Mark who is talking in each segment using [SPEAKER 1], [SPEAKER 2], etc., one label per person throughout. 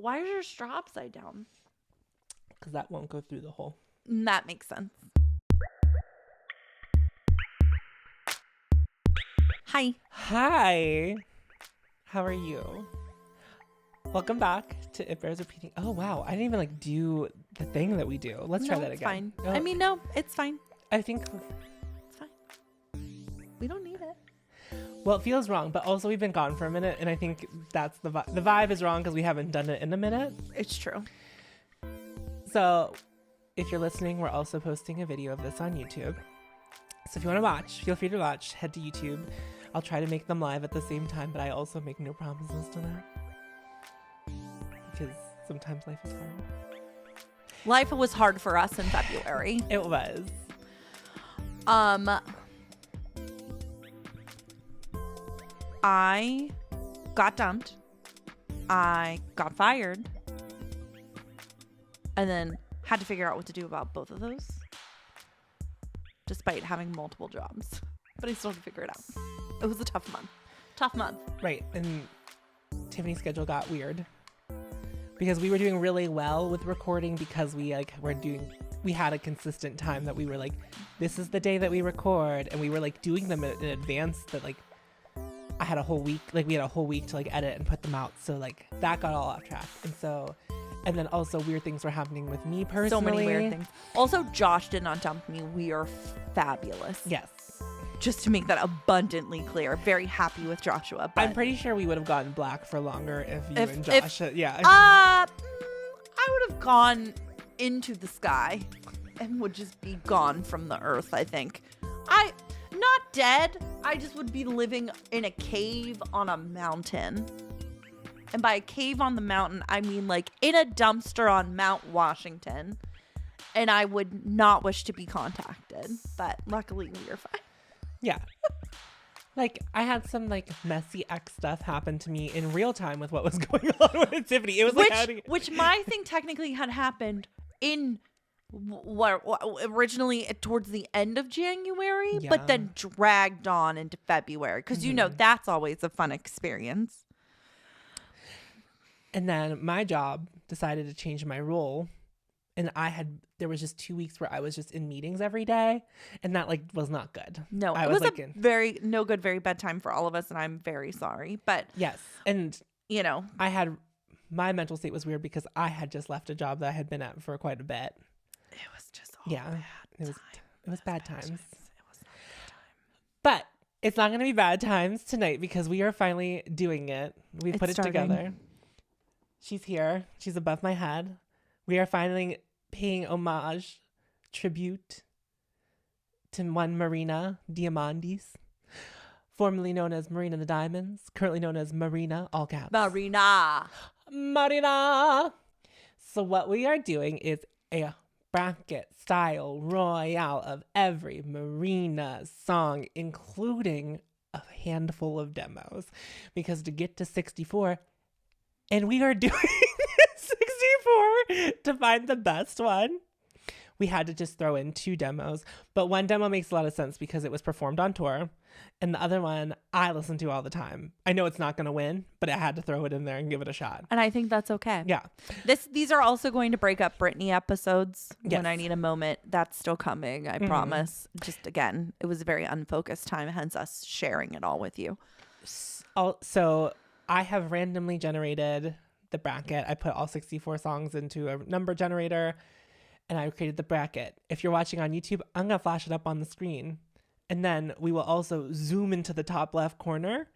[SPEAKER 1] Why is your straw upside down?
[SPEAKER 2] Because that won't go through the hole.
[SPEAKER 1] That makes sense. Hi.
[SPEAKER 2] Hi. How are you? Welcome back to It Bears Repeating. Oh, wow. I didn't even do the thing that we do. Let's try that again.
[SPEAKER 1] Fine.
[SPEAKER 2] Oh.
[SPEAKER 1] I mean, no, it's fine.
[SPEAKER 2] I think
[SPEAKER 1] It's fine. We don't need it.
[SPEAKER 2] Well, it feels wrong, but also we've been gone for a minute, and I think that's the vibe. The vibe is wrong because we haven't done it in a minute.
[SPEAKER 1] It's true.
[SPEAKER 2] So if you're listening, we're also posting a video of this on YouTube. So if you want to watch, feel free to watch. Head to YouTube. I'll try to make them live at the same time, but I also make no promises to that. Because sometimes life is hard.
[SPEAKER 1] Life was hard for us in February.
[SPEAKER 2] It was.
[SPEAKER 1] I got dumped. I got fired. And then had to figure out what to do about both of those. Despite having multiple jobs. But I still had to figure it out. It was a tough month. Tough month.
[SPEAKER 2] Right. And Tiffany's schedule got weird. Because we were doing really well with recording because we had a consistent time that we were this is the day that we record, and we were doing them in advance that I had a whole week, we had a whole week to edit and put them out. So that got all off track. And then also weird things were happening with me personally.
[SPEAKER 1] So many weird things. Also, Josh did not dump me. We are fabulous.
[SPEAKER 2] Yes.
[SPEAKER 1] Just to make that abundantly clear. Very happy with Joshua. But
[SPEAKER 2] I'm pretty sure we would have gotten black for longer if you and Josh yeah.
[SPEAKER 1] I would have gone into the sky and would just be gone from the earth, I think. Not dead. I just would be living in a cave on a mountain. And by a cave on the mountain, I mean in a dumpster on Mount Washington. And I would not wish to be contacted. But luckily, we are fine.
[SPEAKER 2] Yeah. I had some messy ex stuff happen to me in real time with what was going on with Tiffany. It was
[SPEAKER 1] which my thing technically had happened in what originally towards the end of January,
[SPEAKER 2] yeah.
[SPEAKER 1] But then dragged on into February because that's always a fun experience.
[SPEAKER 2] And then my job decided to change my role, and there was just 2 weeks where I was just in meetings every day, and that was not good.
[SPEAKER 1] No, it was a very no good, very bad time for all of us, and I'm very sorry. But
[SPEAKER 2] yes, and my mental state was weird because I had just left a job that I had been at for quite a bit.
[SPEAKER 1] It was just bad.
[SPEAKER 2] It was bad times. It was not a good time. But it's not going to be bad times tonight because we are finally doing it. We put it together. She's here. She's above my head. We are finally paying homage, tribute to one Marina Diamandis, formerly known as Marina the Diamonds, currently known as Marina, all caps.
[SPEAKER 1] Marina.
[SPEAKER 2] So what we are doing is a bracket style royale of every Marina song, including a handful of demos, because to get to 64, and we are doing 64 to find the best one, we had to just throw in 2 demos. But one demo makes a lot of sense because it was performed on tour, and the other one I listen to all the time. I know it's not going to win, but I had to throw it in there and give it a shot.
[SPEAKER 1] And I think that's okay.
[SPEAKER 2] Yeah.
[SPEAKER 1] These are also going to break up Britney episodes.
[SPEAKER 2] Yes.
[SPEAKER 1] When I need a moment. That's still coming, I promise. Just again, it was a very unfocused time, hence us sharing it all with you.
[SPEAKER 2] So I have randomly generated the bracket. I put all 64 songs into a number generator, and I created the bracket. If you're watching on YouTube, I'm going to flash it up on the screen. And then we will also zoom into the top left corner,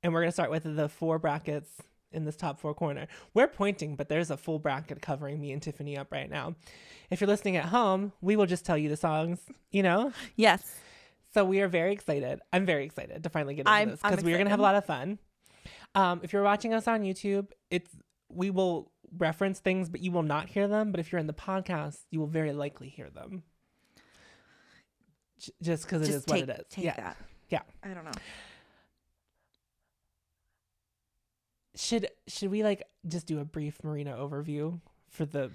[SPEAKER 2] and we're going to start with the 4 brackets in this top 4 corner. We're pointing, but there's a full bracket covering me and Tiffany up right now. If you're listening at home, we will just tell you the songs,
[SPEAKER 1] Yes.
[SPEAKER 2] So we are very excited. I'm very excited to finally get into this because we're going to have a lot of fun. If you're watching us on YouTube, we will reference things, but you will not hear them. But if you're in the podcast, you will very likely hear them. Just because it is what it is.
[SPEAKER 1] Take that.
[SPEAKER 2] Yeah.
[SPEAKER 1] I don't know.
[SPEAKER 2] Should we just do a brief Marina overview for the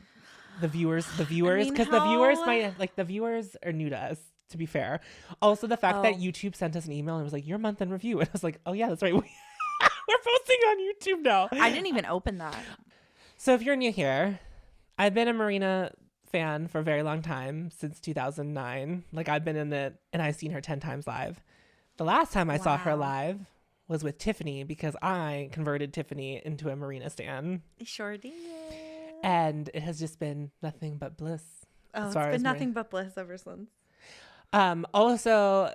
[SPEAKER 2] viewers? The viewers, because the viewers might the viewers are new to us. To be fair, also the fact that YouTube sent us an email and was like, "Your month in review," and I was like, "Oh yeah, that's right. We're posting on YouTube now."
[SPEAKER 1] I didn't even open that.
[SPEAKER 2] So if you're new here, I've been a Marina fan for a very long time, since 2009. Like, I've been in it and I've seen her 10 times live. The last time I saw her
[SPEAKER 1] Wow.
[SPEAKER 2] live was with Tiffany, because I converted Tiffany into a Marina stan.
[SPEAKER 1] Sure did.
[SPEAKER 2] And it has just been nothing but bliss.
[SPEAKER 1] Oh,
[SPEAKER 2] as
[SPEAKER 1] it's
[SPEAKER 2] far
[SPEAKER 1] been
[SPEAKER 2] as
[SPEAKER 1] nothing but bliss ever since.
[SPEAKER 2] Also,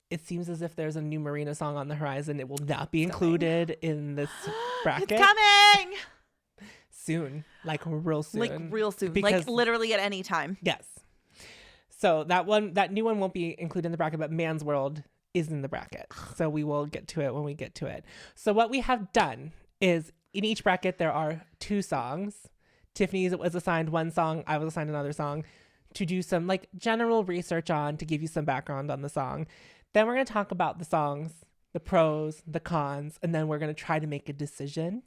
[SPEAKER 2] it seems as if there's a new Marina song on the horizon. It will not be included in this bracket.
[SPEAKER 1] It's coming!
[SPEAKER 2] Soon, like real soon.
[SPEAKER 1] Like real soon.
[SPEAKER 2] Because,
[SPEAKER 1] like literally at any time.
[SPEAKER 2] yes. So that new one won't be included in the bracket, but Man's World is in the bracket. So we will get to it when we get to it. So what we have done is, in each bracket there are 2 songs. Tiffany's was assigned 1 song. I was assigned another song, to do some like general research on, to give you some background on the song. Then we're going to talk about the songs, the pros, the cons, and then we're going to try to make a decision.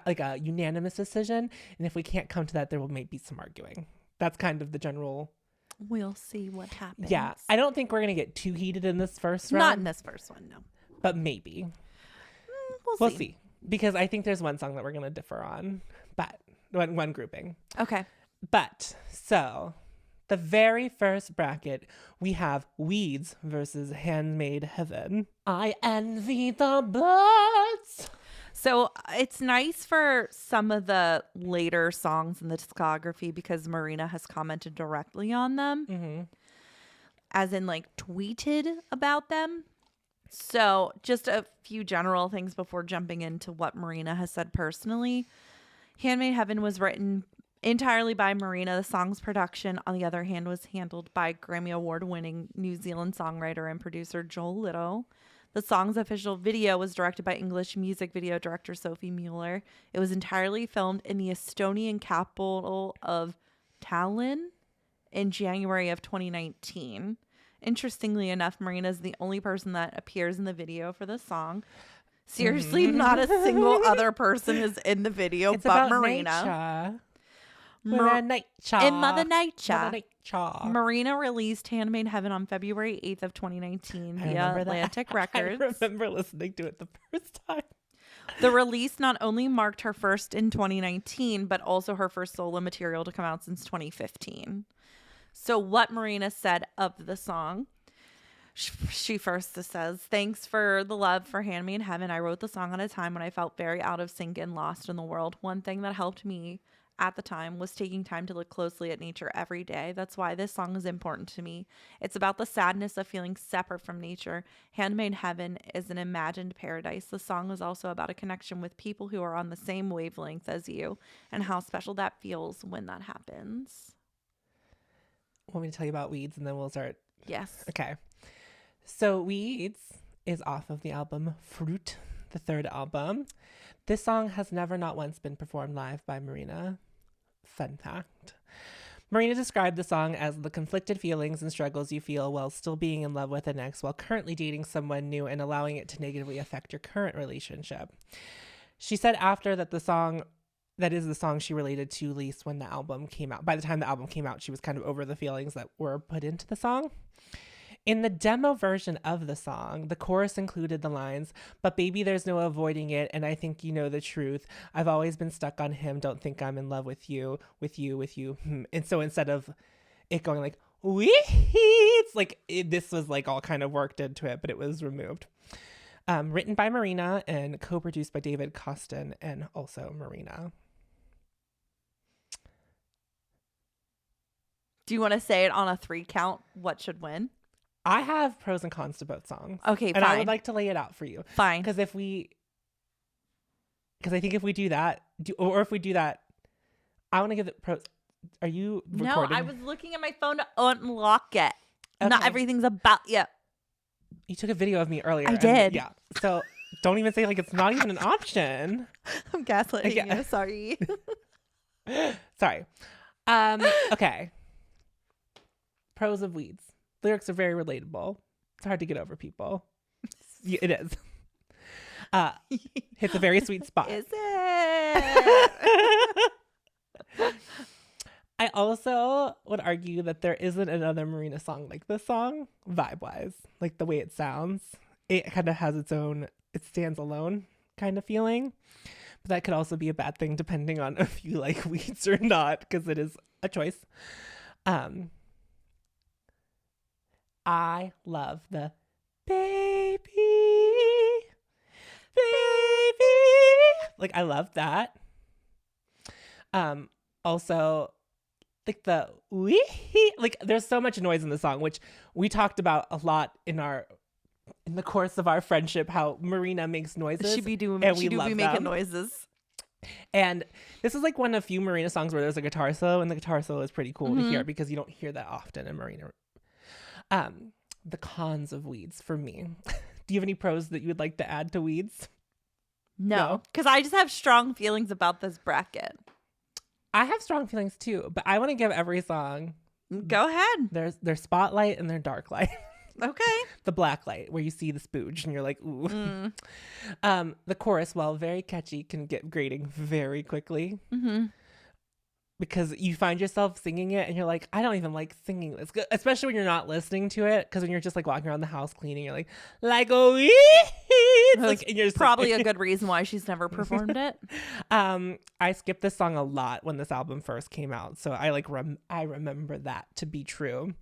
[SPEAKER 2] Like a unanimous decision, and if we can't come to that, there will maybe be some arguing. That's kind of the general.
[SPEAKER 1] We'll see what happens.
[SPEAKER 2] Yeah, I don't think we're gonna get too heated in this first round.
[SPEAKER 1] Not in this first one, no.
[SPEAKER 2] But maybe
[SPEAKER 1] We'll
[SPEAKER 2] see, because I think there's one song that we're gonna differ on, but one grouping.
[SPEAKER 1] Okay.
[SPEAKER 2] But so the very first bracket, we have Weeds versus Handmade Heaven. I envy the birds.
[SPEAKER 1] So it's nice for some of the later songs in the discography, because Marina has commented directly on them, as in like tweeted about them. So just a few general things before jumping into what Marina has said personally. Handmade Heaven was written entirely by Marina. The song's production, on the other hand, was handled by Grammy Award-winning New Zealand songwriter and producer Joel Little. The song's official video was directed by English music video director Sophie Mueller. It was entirely filmed in the Estonian capital of Tallinn in January of 2019. Interestingly enough, Marina is the only person that appears in the video for this song. Seriously, not a single other person is in the video but Marina.
[SPEAKER 2] Mother Nature.
[SPEAKER 1] In Mother Nature.
[SPEAKER 2] Mother Nature.
[SPEAKER 1] Marina released Handmade Heaven on February 8th of 2019 via Atlantic Records.
[SPEAKER 2] I remember listening to it the first time.
[SPEAKER 1] The release not only marked her first in 2019, but also her first solo material to come out since 2015. So what Marina said of the song, she first says, "Thanks for the love for Handmade Heaven. I wrote the song at a time when I felt very out of sync and lost in the world. One thing that helped me at the time was taking time to look closely at nature every day. That's why this song is important to me. It's about the sadness of feeling separate from nature. Handmade Heaven is an imagined paradise. The song is also about a connection with people who are on the same wavelength as you, and how special that feels when that happens."
[SPEAKER 2] Want me to tell you about Weeds, and then we'll start?
[SPEAKER 1] Yes.
[SPEAKER 2] Okay. So Weeds is off of the album Fruit, the 3rd album. This song has never, not once, been performed live by Marina. Fun fact. Marina described the song as the conflicted feelings and struggles you feel while still being in love with an ex, while currently dating someone new, and allowing it to negatively affect your current relationship. She said after that that is the song she related to least when the album came out. By the time the album came out, she was kind of over the feelings that were put into the song. In the demo version of the song, the chorus included the lines, "But baby, there's no avoiding it, and I think you know the truth. I've always been stuck on him. Don't think I'm in love with you, with you, with you." And so instead of it going like, "Weeds," this was like all kind of worked into it, but it was removed. Written by Marina and co-produced by David Costin and also Marina.
[SPEAKER 1] Do you want to say it on a 3 count? What should win?
[SPEAKER 2] I have pros and cons to both songs.
[SPEAKER 1] Okay,
[SPEAKER 2] and
[SPEAKER 1] fine.
[SPEAKER 2] I would like to lay it out for you.
[SPEAKER 1] Fine.
[SPEAKER 2] Because I think if we do that, I want to give it pros. Are you recording?
[SPEAKER 1] No, I was looking at my phone to unlock it.
[SPEAKER 2] Okay.
[SPEAKER 1] Not everything's about you.
[SPEAKER 2] You took a video of me earlier.
[SPEAKER 1] I did.
[SPEAKER 2] Yeah. So don't even say like it's not even an option.
[SPEAKER 1] I'm gaslighting
[SPEAKER 2] Yeah.
[SPEAKER 1] you. Sorry.
[SPEAKER 2] Sorry. Okay. Pros of Weeds. Lyrics are very relatable. It's hard to get over people. Yeah, it is. Hits a very sweet spot.
[SPEAKER 1] Is it?
[SPEAKER 2] I also would argue that there isn't another Marina song like this song, vibe-wise. Like the way it sounds. It kind of has its own, it stands alone kind of feeling. But that could also be a bad thing depending on if you like weeds or not, because it is a choice. I love the baby. Like, I love that. Also, like the wee, like there's so much noise in the song, which we talked about a lot in the course of our friendship, how Marina makes noises.
[SPEAKER 1] She be
[SPEAKER 2] making
[SPEAKER 1] noises.
[SPEAKER 2] And this is like one of the few Marina songs where there's a guitar solo, and the guitar solo is pretty cool to hear because you don't hear that often in Marina. The cons of weeds for me. Do you have any pros that you would like to add to weeds?
[SPEAKER 1] No, because I just have strong feelings about this bracket.
[SPEAKER 2] I have strong feelings too, but I want to give every song.
[SPEAKER 1] Go ahead.
[SPEAKER 2] There's their spotlight and their dark light.
[SPEAKER 1] Okay.
[SPEAKER 2] The black light where you see the spooge and you're like, ooh. The chorus, while very catchy, can get grating very quickly. Because you find yourself singing it and you're like, I don't even like singing this, especially when you're not listening to it. Because when you're just like walking around the house cleaning, you're like oh, like, and you're just
[SPEAKER 1] probably a good reason why she's never performed it.
[SPEAKER 2] I skipped this song a lot when this album first came out, so I like I remember that to be true.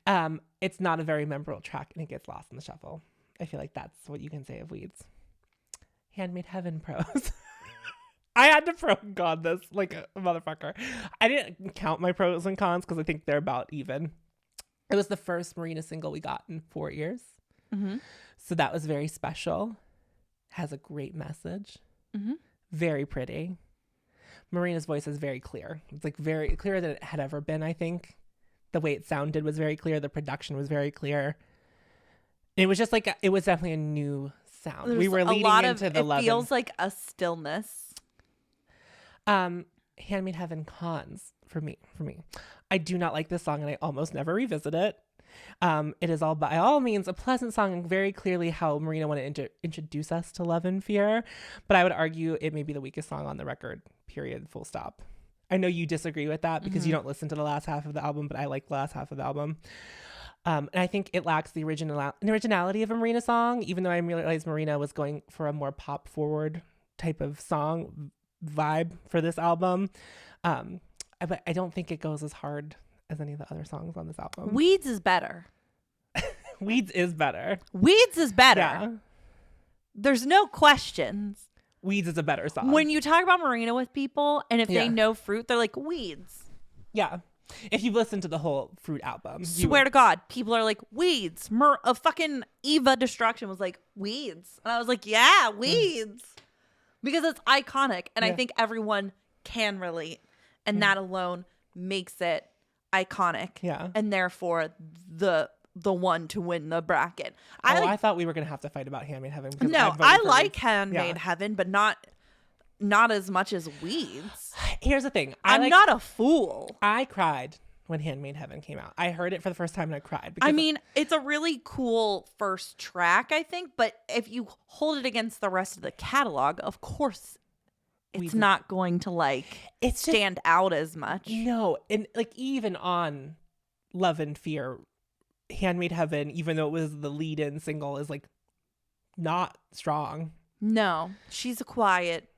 [SPEAKER 2] It's not a very memorable track and it gets lost in the shuffle. I feel like that's what you can say of Weeds. Handmade Heaven pros. I had to pro and con this like a motherfucker. I didn't count my pros and cons because I think they're about even. It was the first Marina single we got in 4 years. So that was very special. Has a great message. Very pretty. Marina's voice is very clear. It's like very clearer than it had ever been, I think. The way it sounded was very clear. The production was very clear. It was just like, it was definitely a new sound.
[SPEAKER 1] There's
[SPEAKER 2] we were leading into the love.
[SPEAKER 1] It feels like a stillness.
[SPEAKER 2] Handmade Heaven cons for me. I do not like this song and I almost never revisit it. It is all by all means a pleasant song and very clearly how Marina wanted to introduce us to love and fear. But I would argue it may be the weakest song on the record, period, full stop. I know you disagree with that because you don't listen to the last half of the album, but I like the last half of the album. And I think it lacks the originality of a Marina song, even though I realized Marina was going for a more pop forward type of song vibe for this album. But I don't think it goes as hard as any of the other songs on this album.
[SPEAKER 1] Weeds is better.
[SPEAKER 2] Weeds is better.
[SPEAKER 1] Weeds is better.
[SPEAKER 2] Yeah.
[SPEAKER 1] There's no questions.
[SPEAKER 2] Weeds is a better song.
[SPEAKER 1] When you talk about Marina with people, and if they know fruit, they're like, Weeds.
[SPEAKER 2] Yeah. If you've listened to the whole Fruit album.
[SPEAKER 1] Swear to God, people are like, Weeds. A fucking Eva Destruction was like, Weeds. And I was like, yeah, Weeds. Because it's iconic. And I think everyone can relate. And that alone makes it iconic.
[SPEAKER 2] Yeah.
[SPEAKER 1] And therefore, the one to win the bracket.
[SPEAKER 2] I thought we were going to have to fight about Handmade Heaven.
[SPEAKER 1] No, I like Handmade Heaven, but not as much as Weeds.
[SPEAKER 2] Here's the thing.
[SPEAKER 1] I'm not a fool.
[SPEAKER 2] I cried when Handmade Heaven came out. I heard it for the first time and I cried.
[SPEAKER 1] I mean, it's a really cool first track, I think. But if you hold it against the rest of the catalog, of course, it's not going to stand out as much.
[SPEAKER 2] No. And like even on Love and Fear, Handmade Heaven, even though it was the lead-in single, is like not strong.
[SPEAKER 1] No, she's a quiet.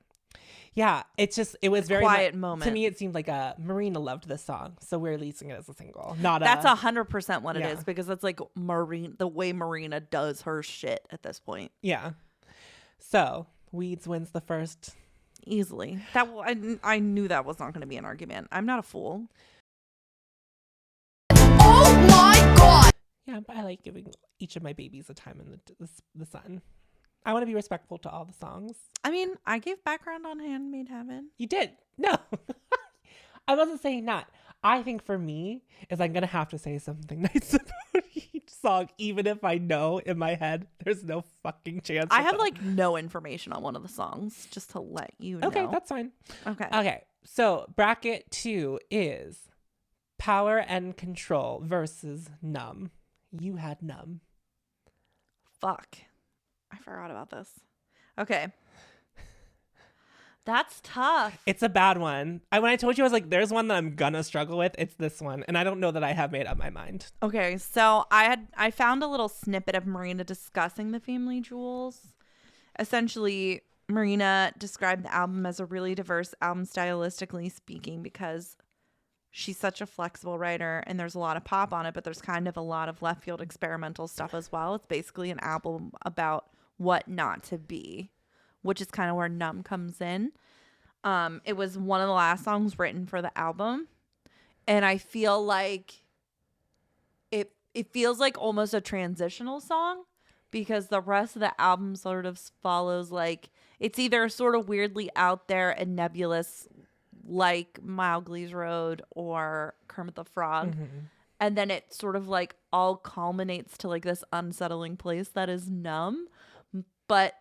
[SPEAKER 2] Yeah, it was very
[SPEAKER 1] quiet moment.
[SPEAKER 2] To me, it seemed like Marina loved this song, so we're releasing it as a single. That's
[SPEAKER 1] 100% what it is, because it's like the way Marina does her shit at this point.
[SPEAKER 2] Yeah. So Weeds wins the first
[SPEAKER 1] easily. I knew that was not going to be an argument. I'm not a fool.
[SPEAKER 3] Oh my God.
[SPEAKER 2] Yeah, but I like giving each of my babies a time in the sun. I want to be respectful to all the songs.
[SPEAKER 1] I mean, I gave background on Handmade Heaven.
[SPEAKER 2] You did. No. I wasn't saying that. I think for me is I'm going to have to say something nice about each song, even if I know in my head there's no fucking chance.
[SPEAKER 1] I have no information on one of the songs, just to let you know.
[SPEAKER 2] Okay, that's fine.
[SPEAKER 1] Okay.
[SPEAKER 2] So bracket 2 is Power and Control versus Numb. You had Numb.
[SPEAKER 1] Fuck. I forgot about this. Okay. That's tough.
[SPEAKER 2] It's a bad one. When I told you, I was like, there's one that I'm gonna struggle with. It's this one. And I don't know that I have made up my mind.
[SPEAKER 1] Okay, so I found a little snippet of Marina discussing the family jewels. Essentially, Marina described the album as a really diverse album stylistically speaking because she's such a flexible writer and there's a lot of pop on it, but there's kind of a lot of left field experimental stuff as well. It's basically an album about what not to be, which is kind of where Numb comes in. It was one of the last songs written for the album, and I feel like it feels like almost a transitional song because the rest of the album sort of follows like it's either sort of weirdly out there and nebulous like Mowgli's Road or Kermit the Frog.
[SPEAKER 2] Mm-hmm.
[SPEAKER 1] And then it sort of like all culminates to like this unsettling place that is Numb. But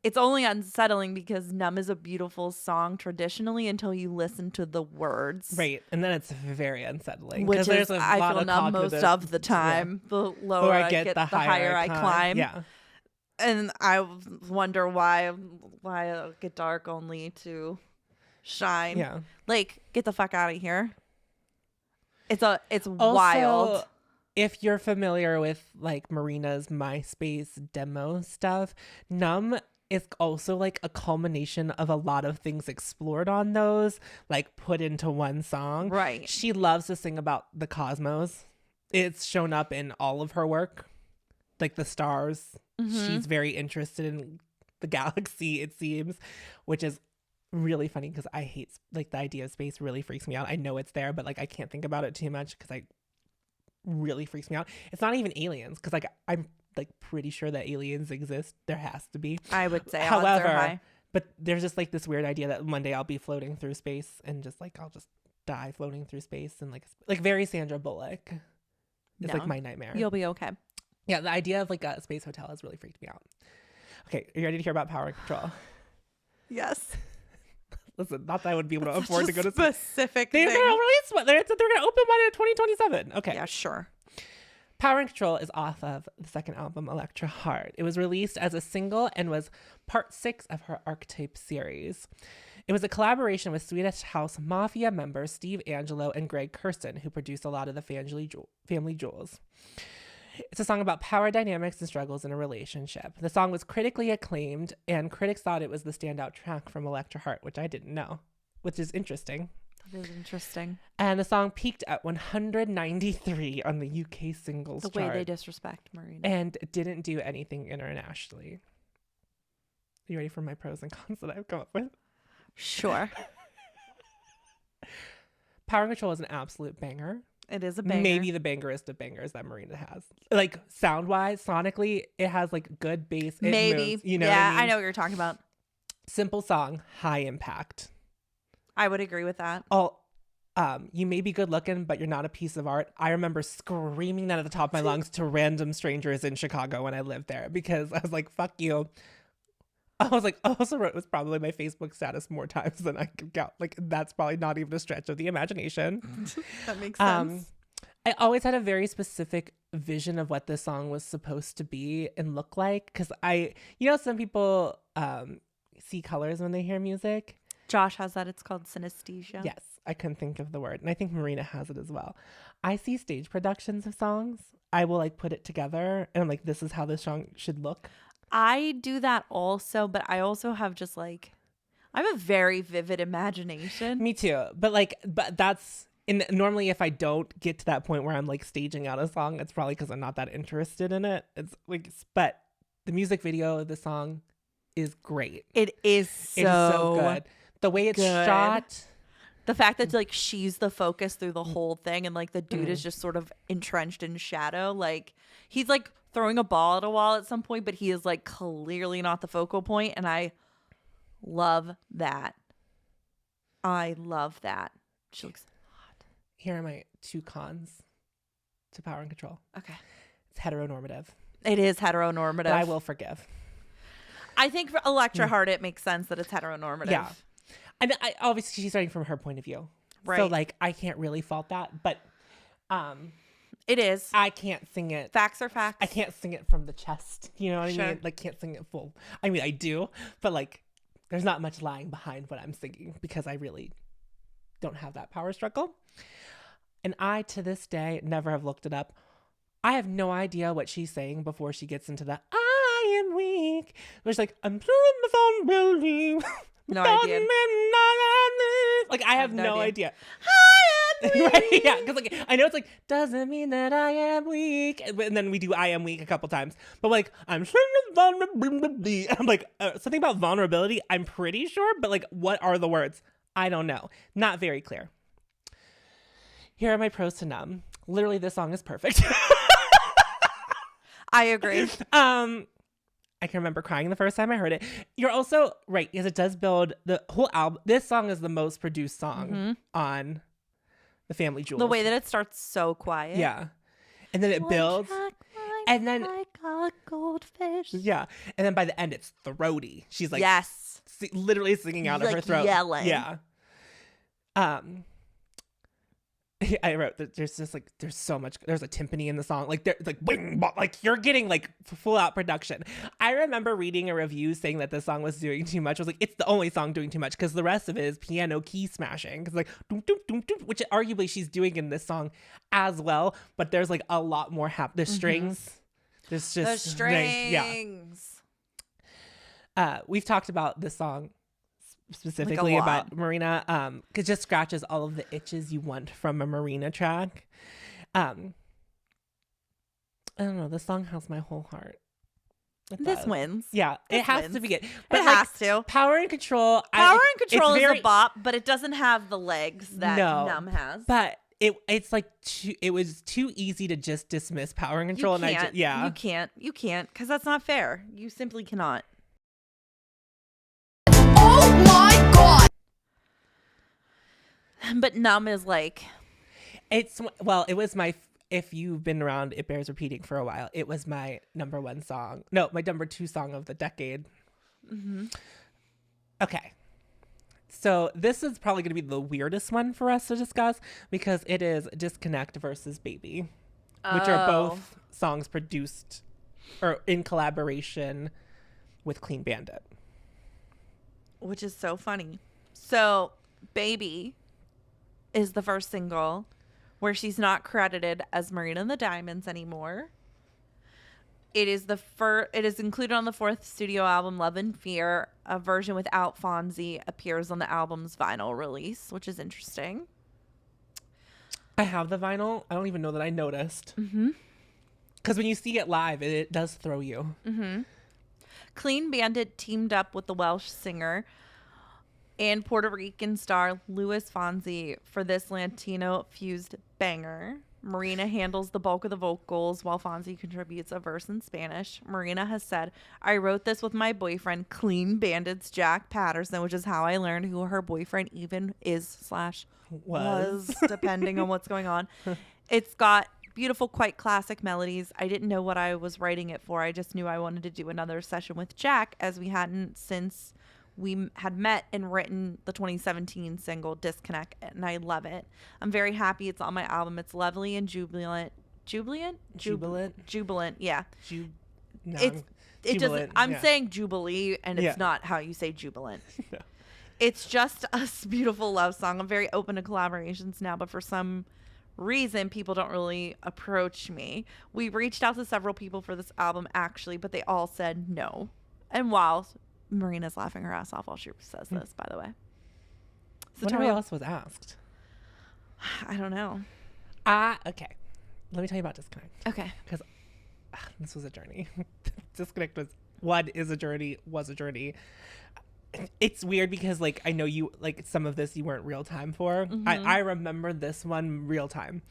[SPEAKER 1] it's only unsettling because Numb is a beautiful song traditionally until you listen to the words.
[SPEAKER 2] Right. And then it's very unsettling.
[SPEAKER 1] Which
[SPEAKER 2] there's
[SPEAKER 1] is,
[SPEAKER 2] a
[SPEAKER 1] I
[SPEAKER 2] lot
[SPEAKER 1] feel
[SPEAKER 2] of
[SPEAKER 1] numb most of the time. Yeah. The lower I get, the higher I climb.
[SPEAKER 2] Yeah.
[SPEAKER 1] And I wonder why I get dark only to shine.
[SPEAKER 2] Yeah.
[SPEAKER 1] Like, get the fuck out of here. It's
[SPEAKER 2] also,
[SPEAKER 1] wild.
[SPEAKER 2] If you're familiar with like Marina's MySpace demo stuff, Numb is also like a culmination of a lot of things explored on those, like put into one song.
[SPEAKER 1] Right.
[SPEAKER 2] She loves to sing about the cosmos. It's shown up in all of her work, like the stars. Mm-hmm. She's very interested in the galaxy, it seems, which is really funny because I hate like the idea of space really freaks me out. I know it's there, but like I can't think about it too much because really freaks me out. It's not even aliens because like I'm like pretty sure that aliens exist. There has to be.
[SPEAKER 1] I would say.
[SPEAKER 2] However,
[SPEAKER 1] high.
[SPEAKER 2] But there's just like this weird idea that one day I'll be floating through space and just like I'll just die floating through space and like very Sandra Bullock. It's like my nightmare.
[SPEAKER 1] You'll be okay.
[SPEAKER 2] Yeah, the idea of like a space hotel has really freaked me out. Okay, are you ready to hear about Power and Control?
[SPEAKER 1] Yes.
[SPEAKER 2] Listen, not that I would be able to afford to go to
[SPEAKER 1] specific.
[SPEAKER 2] They're going to release. They're going to open one in 2027. Okay.
[SPEAKER 1] Yeah, sure.
[SPEAKER 2] Power and Control is off of the second album, Electra Heart. It was released as a single and was part 6 of her Archetype series. It was a collaboration with Swedish House Mafia members Steve Angelo and Greg Kurstin, who produced a lot of the Family Jewels. It's a song about power dynamics and struggles in a relationship. The song was critically acclaimed, and critics thought it was the standout track from Electra Heart, which I didn't know, which is interesting.
[SPEAKER 1] That is interesting.
[SPEAKER 2] And the song peaked at 193 on the UK singles chart.
[SPEAKER 1] The way they disrespect Marina.
[SPEAKER 2] And didn't do anything internationally. Are you ready for my pros and cons that I've come up with?
[SPEAKER 1] Sure.
[SPEAKER 2] Power and Control is an absolute banger.
[SPEAKER 1] It is a banger.
[SPEAKER 2] Maybe the bangerest of bangers that Marina has. Like sound-wise, sonically, it has like good bass.
[SPEAKER 1] Maybe.
[SPEAKER 2] Moves, you know
[SPEAKER 1] yeah,
[SPEAKER 2] what I mean?
[SPEAKER 1] I know what you're talking about.
[SPEAKER 2] Simple song, high impact.
[SPEAKER 1] I would agree with that.
[SPEAKER 2] You may be good looking, but you're not a piece of art. I remember screaming that at the top of my lungs to random strangers in Chicago when I lived there because I was like, fuck you. I was like, I also wrote it was probably my Facebook status more times than I could count. Like, that's probably not even a stretch of the imagination.
[SPEAKER 1] That makes sense.
[SPEAKER 2] I always had a very specific vision of what this song was supposed to be and look like. Because some people see colors when they hear music.
[SPEAKER 1] Josh has that. It's called synesthesia.
[SPEAKER 2] Yes, I couldn't think of the word. And I think Marina has it as well. I see stage productions of songs. I will like put it together and I'm like, this is how this song should look.
[SPEAKER 1] I do that also, but I also have just like, I have a very vivid imagination.
[SPEAKER 2] Me too. But that's, and normally if I don't get to that point where I'm like staging out a song, it's probably because I'm not that interested in it. It's like, but the music video of the song is great.
[SPEAKER 1] It is so
[SPEAKER 2] good. The way it's shot.
[SPEAKER 1] The fact that like she's the focus through the whole thing and like the dude is just sort of entrenched in shadow. Like he's like throwing a ball at a wall at some point, but he is like clearly not the focal point. And I love that. I love that. She looks hot.
[SPEAKER 2] Here are my 2 cons to Power and Control.
[SPEAKER 1] Okay.
[SPEAKER 2] It's heteronormative.
[SPEAKER 1] It is heteronormative.
[SPEAKER 2] But I will forgive.
[SPEAKER 1] I think for Electra Heart, it makes sense that it's heteronormative. Yeah.
[SPEAKER 2] And obviously she's starting from her point of view. Right. So like I can't really fault that, but
[SPEAKER 1] it is.
[SPEAKER 2] I can't sing it.
[SPEAKER 1] Facts are facts.
[SPEAKER 2] I can't sing it from the chest. You know what I mean? Like can't sing it full. I mean I do, but like there's not much lying behind what I'm singing because I really don't have that power struggle. And I to this day never have looked it up. I have no idea what she's saying before she gets into the I am weak. Which like, I'm feeling the vulnerability.
[SPEAKER 1] No idea.
[SPEAKER 2] Like, I have no idea.
[SPEAKER 1] I am weak.
[SPEAKER 2] Right? Yeah, because like I know it's like doesn't mean that I am weak, and then we do I am weak a couple times. But like I'm sure vulnerability. I'm like something about vulnerability. I'm pretty sure, but like what are the words? I don't know. Not very clear. Here are my pros to Numb. Literally, this song is perfect.
[SPEAKER 1] I agree.
[SPEAKER 2] I can remember crying the first time I heard it. You're also right, because it does build the whole album. This song is the most produced song on the Family Jewels.
[SPEAKER 1] The way that it starts so quiet.
[SPEAKER 2] Yeah. And then it builds. And then
[SPEAKER 1] like a goldfish.
[SPEAKER 2] yeah. And then by the end it's throaty. She's like
[SPEAKER 1] yes.
[SPEAKER 2] literally singing out of her
[SPEAKER 1] Like
[SPEAKER 2] throat.
[SPEAKER 1] yelling.
[SPEAKER 2] Yeah. I wrote that there's just like there's so much, there's a timpani in the song, like there's like bing, bong, like you're getting like full out production. I remember reading a review saying that this song was doing too much. I was like, it's the only song doing too much because the rest of it is piano key smashing, because like doom, doom, doom, doom, which arguably she's doing in this song as well, but there's like a lot more there's strings, there's just
[SPEAKER 1] The strings.
[SPEAKER 2] We've talked about this song specifically
[SPEAKER 1] Like a
[SPEAKER 2] about Marina, because it just scratches all of the itches you want from a Marina track. I don't know, this song has my whole heart.
[SPEAKER 1] This wins.
[SPEAKER 2] Yeah,
[SPEAKER 1] This
[SPEAKER 2] it has
[SPEAKER 1] wins.
[SPEAKER 2] to be it.
[SPEAKER 1] It has to.
[SPEAKER 2] Power and Control.
[SPEAKER 1] Power and Control is
[SPEAKER 2] very,
[SPEAKER 1] a bop, but it doesn't have the legs that
[SPEAKER 2] No.
[SPEAKER 1] Numb has.
[SPEAKER 2] but it's like it was too easy to just dismiss Power and Control.
[SPEAKER 1] You can't.
[SPEAKER 2] And
[SPEAKER 1] You can't, because that's not fair. You simply cannot.
[SPEAKER 3] Oh my god!
[SPEAKER 1] But Numb is like,
[SPEAKER 2] it was my, if you've been around, it bears repeating for a while, it was my number 2 song of the decade. Okay, so this is probably going to be the weirdest one for us to discuss, because it is Disconnect versus Baby, which are both songs produced or in collaboration with Clean Bandit.
[SPEAKER 1] which is so funny. So, Baby is the first single where she's not credited as Marina and the Diamonds anymore. It is included on the 4th studio album Love and Fear. A version without Fonzie appears on the album's vinyl release, which is interesting.
[SPEAKER 2] I have the vinyl. I don't even know that I noticed. Because when you see it live, it does throw you.
[SPEAKER 1] Clean Bandit teamed up with the Welsh singer and Puerto Rican star Luis Fonsi for this Latino-fused banger. Marina handles the bulk of the vocals while Fonsi contributes a verse in Spanish. Marina has said, I wrote this with my boyfriend, Clean Bandit's Jack Patterson, which is how I learned who her boyfriend even is / was, depending on what's going on. It's got beautiful, quite classic melodies. I didn't know what I was writing it for. I just knew I wanted to do another session with Jack, as we hadn't since we had met and written the 2017 single Disconnect, and I love it. I'm very happy it's on my album. It's lovely and jubilant. Jubilant? Jubilant, yeah. I'm saying Jubilee, and it's not how you say jubilant.
[SPEAKER 2] No.
[SPEAKER 1] It's just a beautiful love song. I'm very open to collaborations now, but for some reason people don't really approach me. We reached out to several people for this album actually, but they all said no. And while Marina's laughing her ass off while she says this, by the way. So
[SPEAKER 2] What else was asked?
[SPEAKER 1] I don't know.
[SPEAKER 2] Okay. Let me tell you about Disconnect.
[SPEAKER 1] Okay.
[SPEAKER 2] Because this was a journey. Disconnect was a journey. It's weird because like I know you like some of this you weren't real time for. I remember this one real time.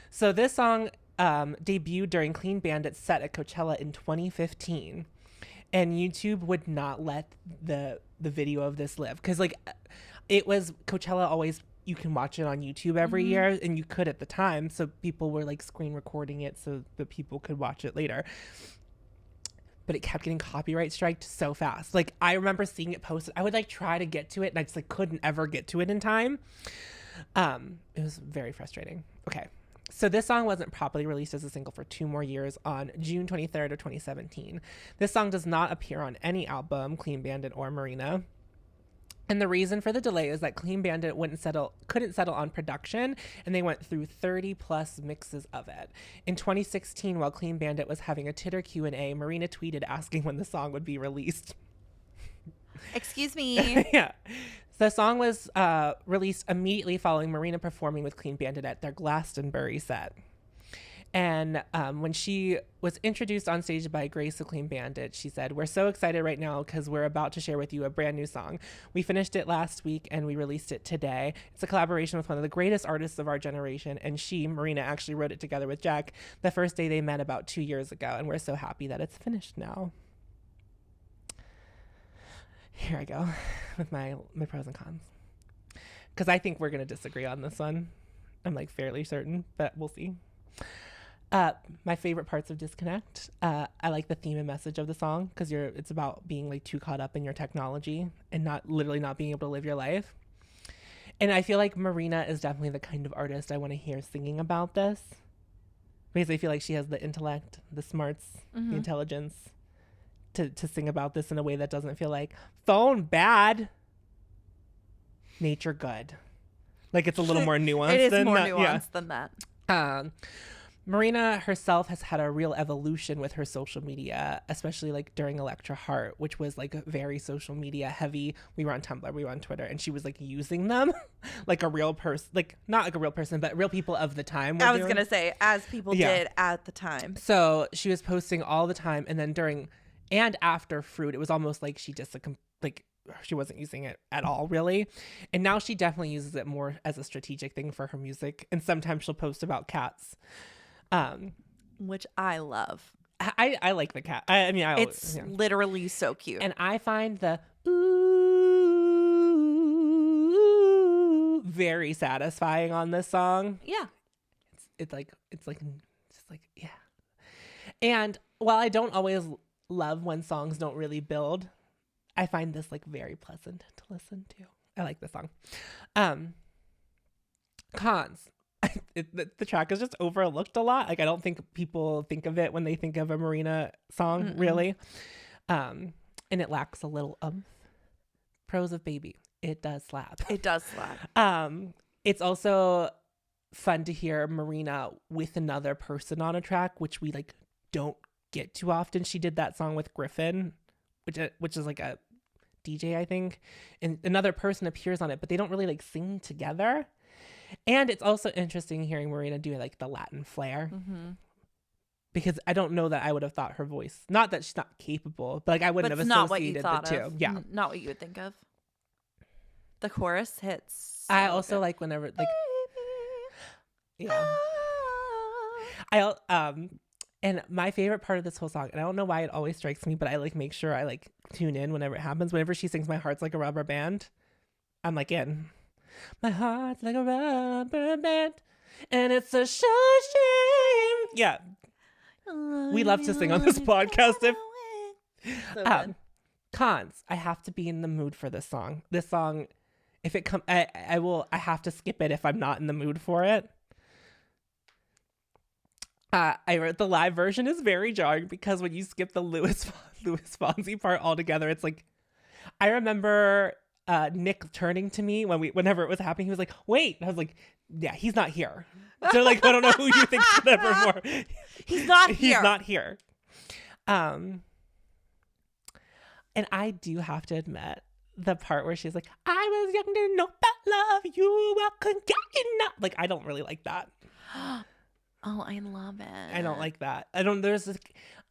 [SPEAKER 2] So this song debuted during Clean Bandit's set at Coachella in 2015, and YouTube would not let the video of this live because like it was Coachella always, you can watch it on YouTube every year, and you could at the time, so people were like screen recording it so that people could watch it later. But it kept getting copyright striked so fast. Like I remember seeing it posted. I would like try to get to it and I just like couldn't ever get to it in time. It was very frustrating. Okay. So this song wasn't properly released as a single for 2 more years on June 23rd of 2017. This song does not appear on any album, Clean Bandit or Marina. And the reason for the delay is that Clean Bandit couldn't settle on production, and they went through 30 plus mixes of it. In 2016, while Clean Bandit was having a Titter Q&A, Marina tweeted asking when the song would be released.
[SPEAKER 1] Excuse me.
[SPEAKER 2] Yeah. The song was released immediately following Marina performing with Clean Bandit at their Glastonbury set. And when she was introduced on stage by Grace of Clean Bandit, she said, "We're so excited right now because we're about to share with you a brand new song. We finished it last week and we released it today. It's a collaboration with one of the greatest artists of our generation. And she, Marina, actually wrote it together with Jack the first day they met about 2 years ago. And we're so happy that it's finished now." Here I go with my pros and cons. Because I think we're going to disagree on this one. I'm like fairly certain, but we'll see. My favorite parts of Disconnect. I like the theme and message of the song because it's about being like too caught up in your technology and not being able to live your life. And I feel like Marina is definitely the kind of artist I want to hear singing about this because I feel like she has the intellect, the smarts, the intelligence to sing about this in a way that doesn't feel like phone bad, nature good. Like it's a little more nuanced.
[SPEAKER 1] It is
[SPEAKER 2] than
[SPEAKER 1] more
[SPEAKER 2] that.
[SPEAKER 1] nuanced than that.
[SPEAKER 2] Marina herself has had a real evolution with her social media, especially like during Electra Heart, which was like very social media heavy. We were on Tumblr, we were on Twitter, and she was like using them like a real person, like not like a real person, but real people of the time.
[SPEAKER 1] I was going to say, as people did at the time.
[SPEAKER 2] So she was posting all the time. And then during and after Fruit, it was almost like she just like she wasn't using it at all really. And now she definitely uses it more as a strategic thing for her music. And sometimes she'll post about cats.
[SPEAKER 1] Which I love.
[SPEAKER 2] I like the cat. I mean,
[SPEAKER 1] It's literally so cute.
[SPEAKER 2] And I find the ooh very satisfying on this song.
[SPEAKER 1] Yeah.
[SPEAKER 2] It's just like yeah. And while I don't always love when songs don't really build, I find this like very pleasant to listen to. I like the song. Cons. The track is just overlooked a lot. Like I don't think people think of it when they think of a Marina song, really. And it lacks a little Pros of Baby. It does slap.
[SPEAKER 1] It does slap.
[SPEAKER 2] It's also fun to hear Marina with another person on a track, which we like don't get too often. She did that song with Griffin, which is like a DJ, I think, and another person appears on it, but they don't really like sing together. And it's also interesting hearing Marina do like the Latin flair, because I don't know that I would have thought her voice, not that she's not capable, but like I wouldn't have associated the two. Yeah,
[SPEAKER 1] not what you would think of. The chorus hits. So
[SPEAKER 2] I also
[SPEAKER 1] good.
[SPEAKER 2] like whenever like, yeah, and my favorite part of this whole song, and I don't know why it always strikes me, but I like make sure I like tune in whenever it happens. Whenever she sings "My Heart's Like a Rubber Band," I'm like in. My heart's like a rubber band, and it's a shame. Yeah, we love to sing on this podcast. If cons, I have to be in the mood for this song. This song, if it comes, I have to skip it if I'm not in the mood for it. I wrote the live version is very jarring because when you skip the Louis Fonsi part altogether, it's like I remember. Nick turning to me whenever it was happening, he was like, "Wait!" I was like, "Yeah, he's not here." So like, I don't know who you think's gonna perform.
[SPEAKER 1] He's not here.
[SPEAKER 2] He's not here. And I do have to admit the part where she's like, "I was young to know about love, you couldn't get enough." Like, I don't really like that.
[SPEAKER 1] Oh, I love it.
[SPEAKER 2] I don't like that. And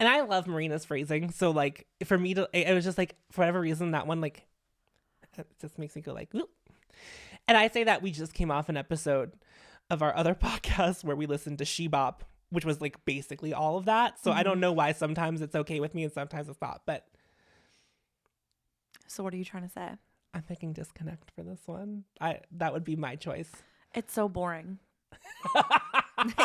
[SPEAKER 2] I love Marina's phrasing. So like, for me to, it was just like for whatever reason that one like. It just makes me go like, whoop. And I say that we just came off an episode of our other podcast where we listened to She-Bop, which was like basically all of that. So I don't know why sometimes it's okay with me and sometimes it's not. But
[SPEAKER 1] so what are you trying to say?
[SPEAKER 2] I'm picking Disconnect for this one. That would be my choice.
[SPEAKER 1] It's so boring.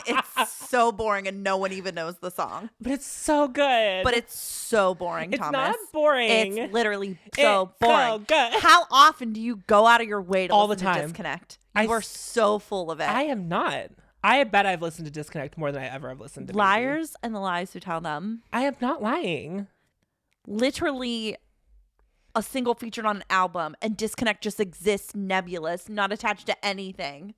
[SPEAKER 1] It's so boring and no one even knows the song.
[SPEAKER 2] But it's so good.
[SPEAKER 1] But it's so boring,
[SPEAKER 2] it's
[SPEAKER 1] Thomas.
[SPEAKER 2] Not boring.
[SPEAKER 1] It's literally so boring.
[SPEAKER 2] So good.
[SPEAKER 1] How often do you go out of your way to
[SPEAKER 2] all the
[SPEAKER 1] listen
[SPEAKER 2] time
[SPEAKER 1] to Disconnect? You are so full of it.
[SPEAKER 2] I am not. I bet I've listened to Disconnect more than I ever have listened to
[SPEAKER 1] Liars and the Lies Who Tell Them.
[SPEAKER 2] I am not lying.
[SPEAKER 1] Literally a single featured on an album, and Disconnect just exists nebulous, not attached to anything.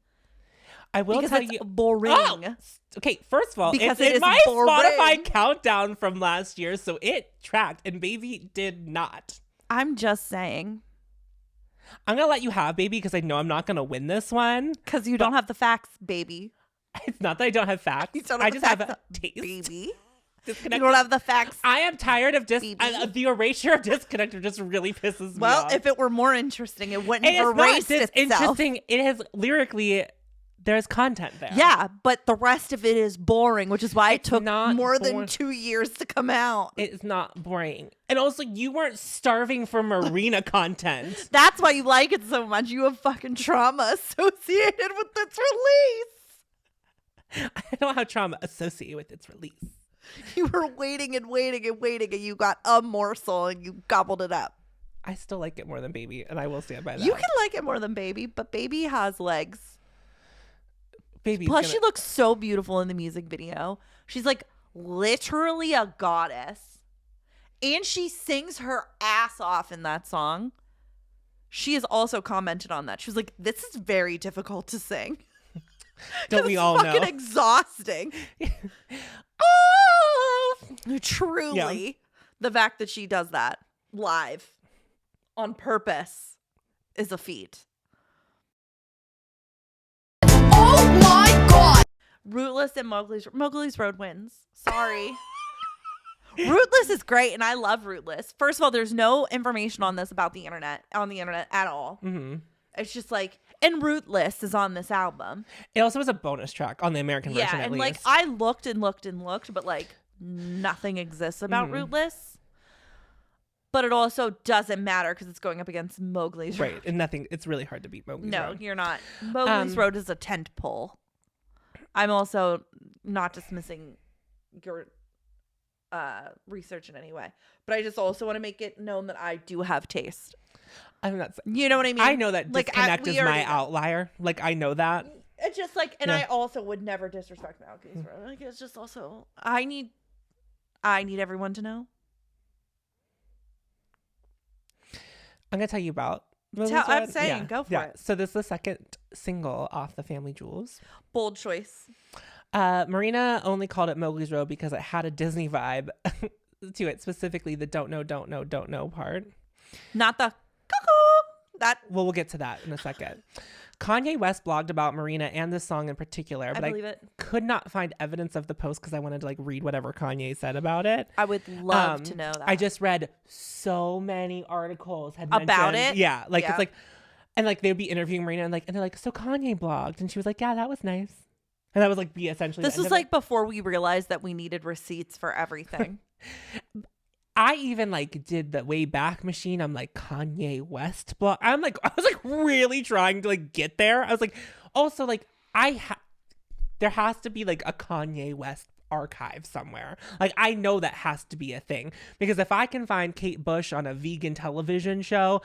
[SPEAKER 2] I will
[SPEAKER 1] Because
[SPEAKER 2] tell
[SPEAKER 1] it's
[SPEAKER 2] you.
[SPEAKER 1] boring.
[SPEAKER 2] Oh! Okay, first of all,
[SPEAKER 1] Because
[SPEAKER 2] it's
[SPEAKER 1] it
[SPEAKER 2] in
[SPEAKER 1] is
[SPEAKER 2] my
[SPEAKER 1] boring.
[SPEAKER 2] Spotify countdown from last year, so it tracked, and Baby did not.
[SPEAKER 1] I'm just saying.
[SPEAKER 2] I'm gonna let you have Baby because I know I'm not gonna win this one.
[SPEAKER 1] Because you don't have the facts, baby.
[SPEAKER 2] It's not that I don't have facts.
[SPEAKER 1] You don't
[SPEAKER 2] I
[SPEAKER 1] have
[SPEAKER 2] just
[SPEAKER 1] the
[SPEAKER 2] have
[SPEAKER 1] facts,
[SPEAKER 2] a taste.
[SPEAKER 1] baby.
[SPEAKER 2] Disconnect.
[SPEAKER 1] You don't have the facts.
[SPEAKER 2] I am tired of
[SPEAKER 1] Baby.
[SPEAKER 2] the erasure of Disconnector just really pisses me
[SPEAKER 1] Well,
[SPEAKER 2] off.
[SPEAKER 1] if it were more interesting, it wouldn't
[SPEAKER 2] It is not
[SPEAKER 1] erase
[SPEAKER 2] this
[SPEAKER 1] itself.
[SPEAKER 2] interesting. It has lyrically, there's content there.
[SPEAKER 1] Yeah, but the rest of it is boring, which is why
[SPEAKER 2] It's
[SPEAKER 1] it took
[SPEAKER 2] not
[SPEAKER 1] more than
[SPEAKER 2] boring.
[SPEAKER 1] 2 years to come out.
[SPEAKER 2] It's not boring. And also, you weren't starving for Marina content.
[SPEAKER 1] That's why you like it so much. You have fucking trauma associated with its release.
[SPEAKER 2] I don't have trauma associated with its release.
[SPEAKER 1] You were waiting and waiting and waiting, and you got a morsel and you gobbled it up.
[SPEAKER 2] I still like it more than Baby, and I will stand by that.
[SPEAKER 1] You can like it more than Baby, but Baby has legs.
[SPEAKER 2] Baby's
[SPEAKER 1] Plus,
[SPEAKER 2] gonna-
[SPEAKER 1] she looks so beautiful in the music video. She's like literally a goddess. And she sings her ass off in that song. She has also commented on that. She was like, this is very difficult to sing.
[SPEAKER 2] Don't we
[SPEAKER 1] It's
[SPEAKER 2] all
[SPEAKER 1] fucking
[SPEAKER 2] know?
[SPEAKER 1] exhausting.
[SPEAKER 2] Oh!
[SPEAKER 1] Truly. The fact that she does that live on purpose is a feat.
[SPEAKER 3] Oh my god!
[SPEAKER 1] Rootless and Mowgli's Road wins. Sorry. Rootless is great, and I love Rootless. First of all, there's no information on this about the internet at all.
[SPEAKER 2] Mm-hmm.
[SPEAKER 1] It's just like, and Rootless is on this album.
[SPEAKER 2] It also was a bonus track on the American version,
[SPEAKER 1] Yeah,
[SPEAKER 2] at
[SPEAKER 1] and
[SPEAKER 2] least.
[SPEAKER 1] like I looked and looked and looked, but like nothing exists about Rootless. But it also doesn't matter because it's going up against Mowgli's
[SPEAKER 2] Right,
[SPEAKER 1] Road.
[SPEAKER 2] and nothing. It's really hard to beat Mowgli's
[SPEAKER 1] No,
[SPEAKER 2] Road.
[SPEAKER 1] you're not. Mowgli's Road is a tent pole. I'm also not dismissing your research in any way, but I just also want to make it known that I do have taste.
[SPEAKER 2] I'm not.
[SPEAKER 1] You know what I mean?
[SPEAKER 2] I know that
[SPEAKER 1] Like,
[SPEAKER 2] Disconnect
[SPEAKER 1] we
[SPEAKER 2] is my
[SPEAKER 1] already know.
[SPEAKER 2] outlier. Like I know that.
[SPEAKER 1] It's just like, and
[SPEAKER 2] Yeah.
[SPEAKER 1] I also would never disrespect Mowgli's Road. Like, it's just also, I need everyone to know.
[SPEAKER 2] I'm gonna tell you about.
[SPEAKER 1] I'm saying, go for it.
[SPEAKER 2] So this is the second single off the Family Jewels.
[SPEAKER 1] Bold choice.
[SPEAKER 2] Marina only called it Mowgli's Road because it had a Disney vibe to it, specifically the don't know part.
[SPEAKER 1] Not the cuckoo. That
[SPEAKER 2] Well, we'll get to that in a second. Kanye West blogged about Marina and this song in particular,
[SPEAKER 1] I
[SPEAKER 2] but
[SPEAKER 1] believe it.
[SPEAKER 2] could not find evidence of the post because I wanted to like read whatever Kanye said about it.
[SPEAKER 1] I would love to know that.
[SPEAKER 2] I just read so many articles had
[SPEAKER 1] About
[SPEAKER 2] mentioned-
[SPEAKER 1] it?
[SPEAKER 2] Yeah, like
[SPEAKER 1] Yeah.
[SPEAKER 2] it's like, and like they'd be interviewing Marina and they're like, so Kanye blogged, and she was like, yeah, that was nice, and that was like essentially.
[SPEAKER 1] This
[SPEAKER 2] the end
[SPEAKER 1] was
[SPEAKER 2] of
[SPEAKER 1] like
[SPEAKER 2] it.
[SPEAKER 1] before we realized that we needed receipts for everything.
[SPEAKER 2] I even like did the Wayback Machine. I'm like Kanye West blog. I was like really trying to like get there. I was like, also like there has to be like a Kanye West archive somewhere. Like I know that has to be a thing because if I can find Kate Bush on a vegan television show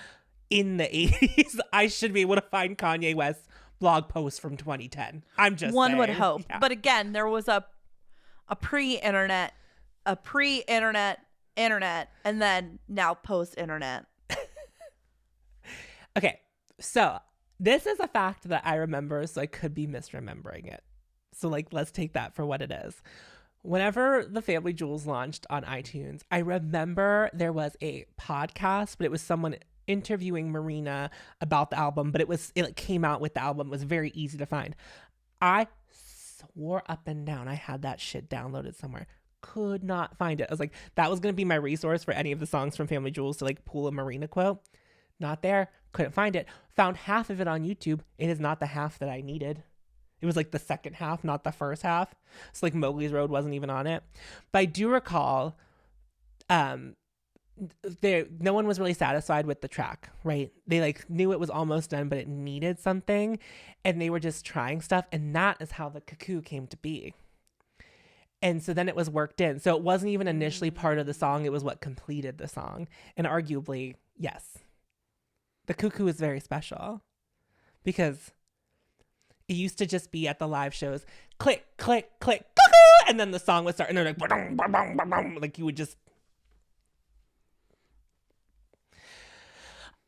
[SPEAKER 2] in the 80s, I should be able to find Kanye West's blog post from 2010. I'm just
[SPEAKER 1] One would
[SPEAKER 2] saying.
[SPEAKER 1] hope.
[SPEAKER 2] Yeah.
[SPEAKER 1] But again, there was a pre-internet, internet, and then now post-internet.
[SPEAKER 2] Okay, so this is a fact that I remember, so I could be misremembering it. So, like, let's take that for what it is. Whenever the Family Jewels launched on iTunes, I remember there was a podcast, but it was someone interviewing Marina about the album, but it came out with the album. It was very easy to find. I swore up and down I had that shit downloaded somewhere. Could not find it. I was like, that was going to be my resource for any of the songs from Family Jewels to like pull a Marina quote. Not there. Couldn't find it. Found half of it on YouTube. It is not the half that I needed. It was like the second half, not the first half. So like Mowgli's Road wasn't even on it. But I do recall no one was really satisfied with the track, right? They like knew it was almost done, but it needed something. And they were just trying stuff. And that is how the Cuckoo came to be. And so then it was worked in. So it wasn't even initially part of the song. It was what completed the song. And arguably, yes, the Cuckoo is very special because it used to just be at the live shows, click, click, click, cuckoo, and then the song would start, and they're like, ba-dum, ba-dum, ba-dum, like you would just.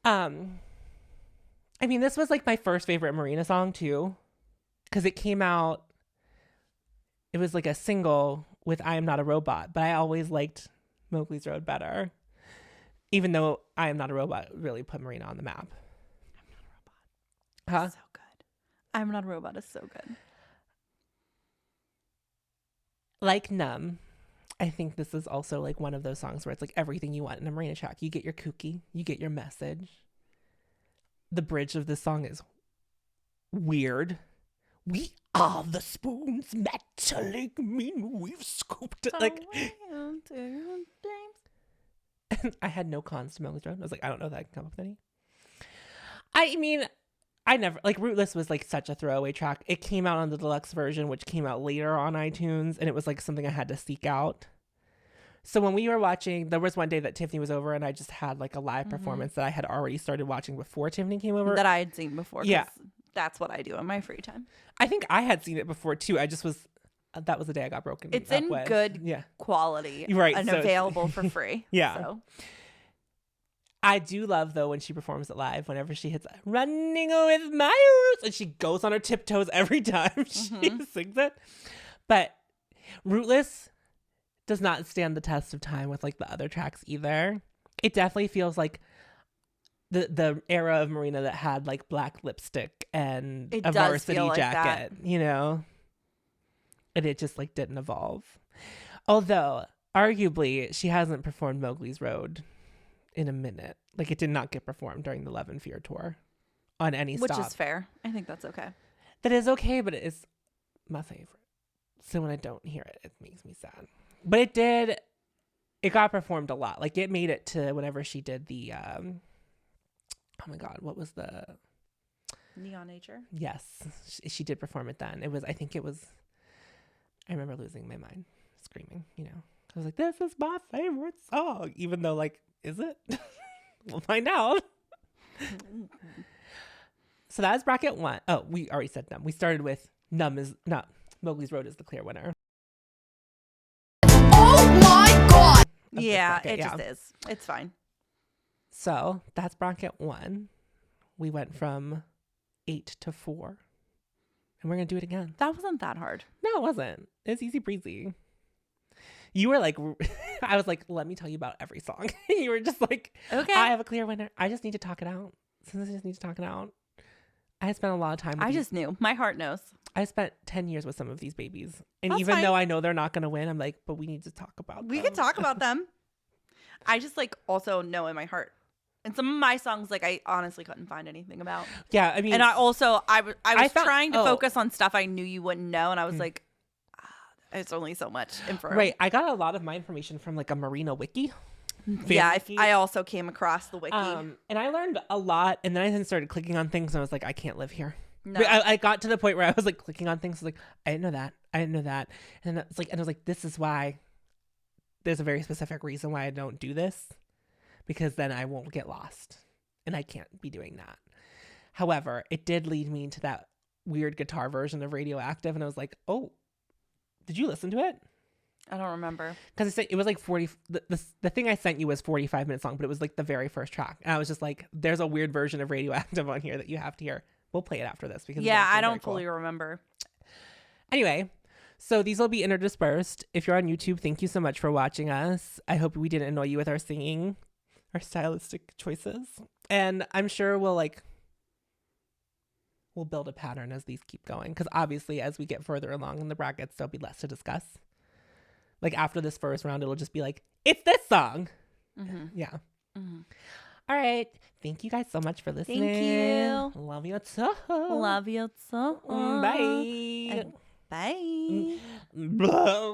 [SPEAKER 2] I mean, this was like my first favorite Marina song too, because it came out. It was like a single with "I Am Not a Robot," but I always liked Mowgli's Road better, even though "I Am Not a Robot" really put Marina on the map.
[SPEAKER 1] I'm not a robot. Huh? So good. I'm Not a Robot is so good.
[SPEAKER 2] Like Numb, I think this is also like one of those songs where it's like everything you want in a Marina track. You get your kooky, you get your message. The bridge of this song is weird. We are the spoons metallic mean we've scooped it. Like, I had no cons to Mowgli's Road. I was like, I don't know that I can come up with any. I mean, I never, like, Rootless was like such a throwaway track. It came out on the deluxe version, which came out later on iTunes, and it was like something I had to seek out. So when we were watching, there was one day that Tiffany was over and I just had like a live performance that I had already started watching before Tiffany came over.
[SPEAKER 1] That I had seen before.
[SPEAKER 2] Yeah.
[SPEAKER 1] That's what I do in my free time.
[SPEAKER 2] I think I had seen it before too. I just was, that was the day I got broken.
[SPEAKER 1] It's
[SPEAKER 2] up
[SPEAKER 1] in
[SPEAKER 2] with.
[SPEAKER 1] good quality.
[SPEAKER 2] Right.
[SPEAKER 1] And
[SPEAKER 2] so
[SPEAKER 1] available for free.
[SPEAKER 2] Yeah.
[SPEAKER 1] So.
[SPEAKER 2] I do love though when she performs it live, whenever she hits "Running with My Roots" and she goes on her tiptoes every time she sings it. But Rootless does not stand the test of time with like the other tracks either. It definitely feels like the era of Marina that had like black lipstick and a varsity jacket, you know? And it just like didn't evolve. Although arguably she hasn't performed Mowgli's Road in a minute. Like, it did not get performed during the Love and Fear tour on any stop.
[SPEAKER 1] Which is fair. I think that's okay.
[SPEAKER 2] That is okay, but it is my favorite. So when I don't hear it, it makes me sad. But it got performed a lot. Like, it made it to whenever she did the, oh my God, what was the?
[SPEAKER 1] Neon Nature?
[SPEAKER 2] Yes, she did perform it then. I remember losing my mind, screaming, you know. I was like, this is my favorite song. Even though, like, is it? We'll find out. So that was bracket 1. Oh, we already said Numb. We started with Mowgli's Road is the clear winner.
[SPEAKER 3] Oh my god!
[SPEAKER 1] Yeah, it just is. It's fine.
[SPEAKER 2] So that's bracket 1. We went from 8 to 4. And we're going to do it again.
[SPEAKER 1] That wasn't that hard.
[SPEAKER 2] No, it wasn't. It was easy breezy. You were like, I was like, let me tell you about every song. You were just like,
[SPEAKER 1] okay,
[SPEAKER 2] I have a clear winner. I just need to talk it out. Since I just need to talk it out. I spent a lot of time with
[SPEAKER 1] I just knew. My heart knows.
[SPEAKER 2] I spent 10 years with some of these babies. And
[SPEAKER 1] That's
[SPEAKER 2] even
[SPEAKER 1] fine.
[SPEAKER 2] though I know they're not going to win, I'm like, but we need to talk about them.
[SPEAKER 1] We can talk about them. I just like also know in my heart. And some of my songs, like, I honestly couldn't find anything about.
[SPEAKER 2] Yeah, I mean.
[SPEAKER 1] And I was
[SPEAKER 2] found,
[SPEAKER 1] trying to focus on stuff I knew you wouldn't know. And I was like, it's only so much info.
[SPEAKER 2] Right. I got a lot of my information from like a Marina wiki.
[SPEAKER 1] Yeah, I also came across the wiki.
[SPEAKER 2] And I learned a lot. And then I then started clicking on things and I was like, I can't live here.
[SPEAKER 1] No.
[SPEAKER 2] I got to the point where I was like clicking on things. I was like, I didn't know that. I didn't know that. And it's like, and I was like, this is why there's a very specific reason why I don't do this, because then I won't get lost and I can't be doing that. However, it did lead me into that weird guitar version of Radioactive. And I was like, oh, did you listen to it?
[SPEAKER 1] I don't remember.
[SPEAKER 2] Because it was like 40. The thing I sent you was 45-minute song, but it was like the very first track. And I was just like, there's a weird version of Radioactive on here that you have to hear. We'll play it after this. Because
[SPEAKER 1] I don't fully remember.
[SPEAKER 2] Anyway, so these will be interdispersed. If you're on YouTube, thank you so much for watching us. I hope we didn't annoy you with our singing, our stylistic choices. And I'm sure we'll build a pattern as these keep going. Because obviously, as we get further along in the brackets, there'll be less to discuss. Like after this first round, it'll just be like, it's this song. Mm-hmm. Yeah. Mm-hmm. All right. Thank you guys so much for listening.
[SPEAKER 1] Thank you.
[SPEAKER 2] Love you too.
[SPEAKER 1] Love you so.
[SPEAKER 2] Bye.
[SPEAKER 1] Bye.
[SPEAKER 2] Blah.